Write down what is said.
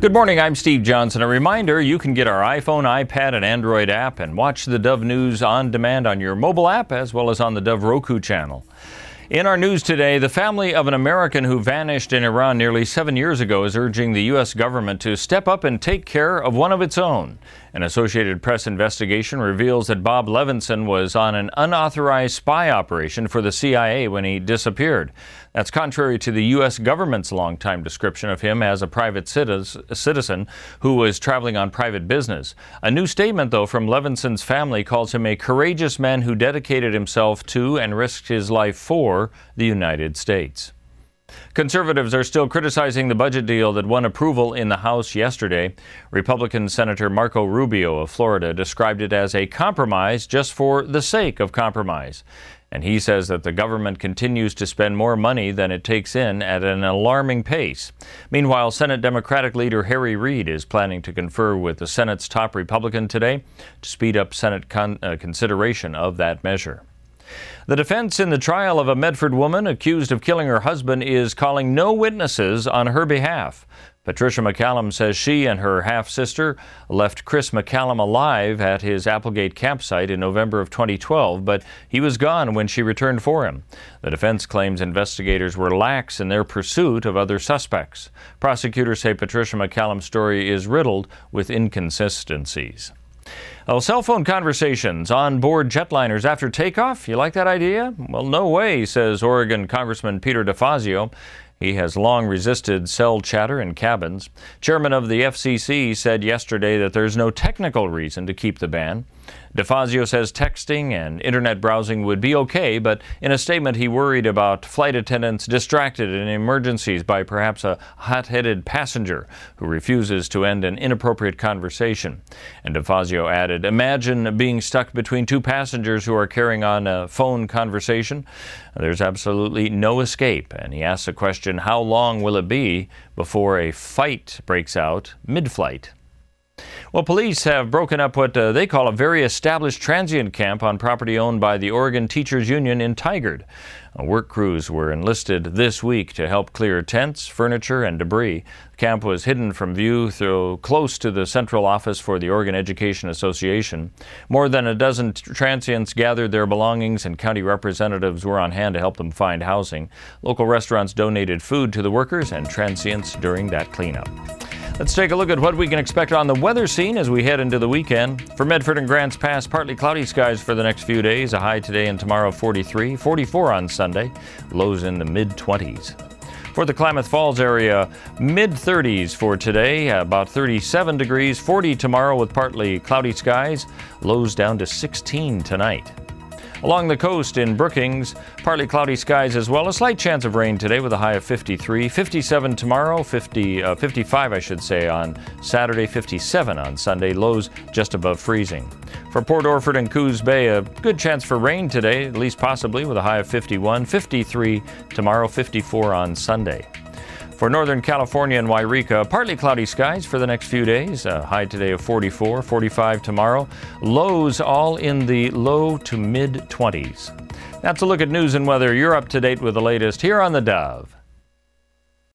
Good morning, I'm Steve Johnson. A reminder, you can get our iPhone, iPad, and Android app and watch the Dove News on demand on your mobile app as well as on the Dove Roku channel. In our news today, the family of an American who vanished in Iran nearly 7 years ago is urging the U.S. government to step up and take care of one of its own. An Associated Press investigation reveals that Bob Levinson was on an unauthorized spy operation for the CIA when he disappeared. That's contrary to the U.S. government's longtime description of him as a private citizen who was traveling on private business. A new statement, though, from Levinson's family calls him a courageous man who dedicated himself to and risked his life for the United States. Conservatives are still criticizing the budget deal that won approval in the House yesterday. Republican Senator Marco Rubio of Florida described it as a compromise just for the sake of compromise. And he says that the government continues to spend more money than it takes in at an alarming pace. Meanwhile, Senate Democratic leader Harry Reid is planning to confer with the Senate's top Republican today to speed up Senate consideration of that measure. The defense in the trial of a Medford woman accused of killing her husband is calling no witnesses on her behalf. Patricia McCallum says she and her half-sister left Chris McCallum alive at his Applegate campsite in November of 2012, but he was gone when she returned for him. The defense claims investigators were lax in their pursuit of other suspects. Prosecutors say Patricia McCallum's story is riddled with inconsistencies. Well, cell phone conversations on board jetliners after takeoff. You like that idea? Well, no way, says Oregon Congressman Peter Defazio. He has long resisted cell chatter in cabins. Chairman of the FCC said yesterday that there's no technical reason to keep the ban. Defazio says texting and internet browsing would be okay, but in a statement he worried about flight attendants distracted in emergencies by perhaps a hot-headed passenger who refuses to end an inappropriate conversation. And Defazio added, imagine being stuck between two passengers who are carrying on a phone conversation. There's absolutely no escape. And he asks the question, how long will it be before a fight breaks out mid-flight? Well, police have broken up what they call a very established transient camp on property owned by the Oregon Teachers Union in Tigard. Work crews were enlisted this week to help clear tents, furniture, and debris. The camp was hidden from view close to the central office for the Oregon Education Association. More than a dozen transients gathered their belongings, and county representatives were on hand to help them find housing. Local restaurants donated food to the workers and transients during that cleanup. Let's take a look at what we can expect on the weather scene as we head into the weekend. For Medford and Grants Pass, partly cloudy skies for the next few days. A high today and tomorrow 43, 44 on Sunday. Lows in the mid-20s. For the Klamath Falls area, mid-30s for today, about 37 degrees, 40 tomorrow with partly cloudy skies. Lows down to 16 tonight. Along the coast in Brookings, partly cloudy skies as well. A slight chance of rain today with a high of 53, 57 tomorrow, 55 I should say on Saturday, 57 on Sunday, lows just above freezing. For Port Orford and Coos Bay, a good chance for rain today, at least possibly with a high of 51, 53 tomorrow, 54 on Sunday. For Northern California and Wairika, partly cloudy skies for the next few days. A high today of 44, 45 tomorrow. Lows all in the low to mid-20s. That's a look at news and weather. You're up to date with the latest here on the Dove.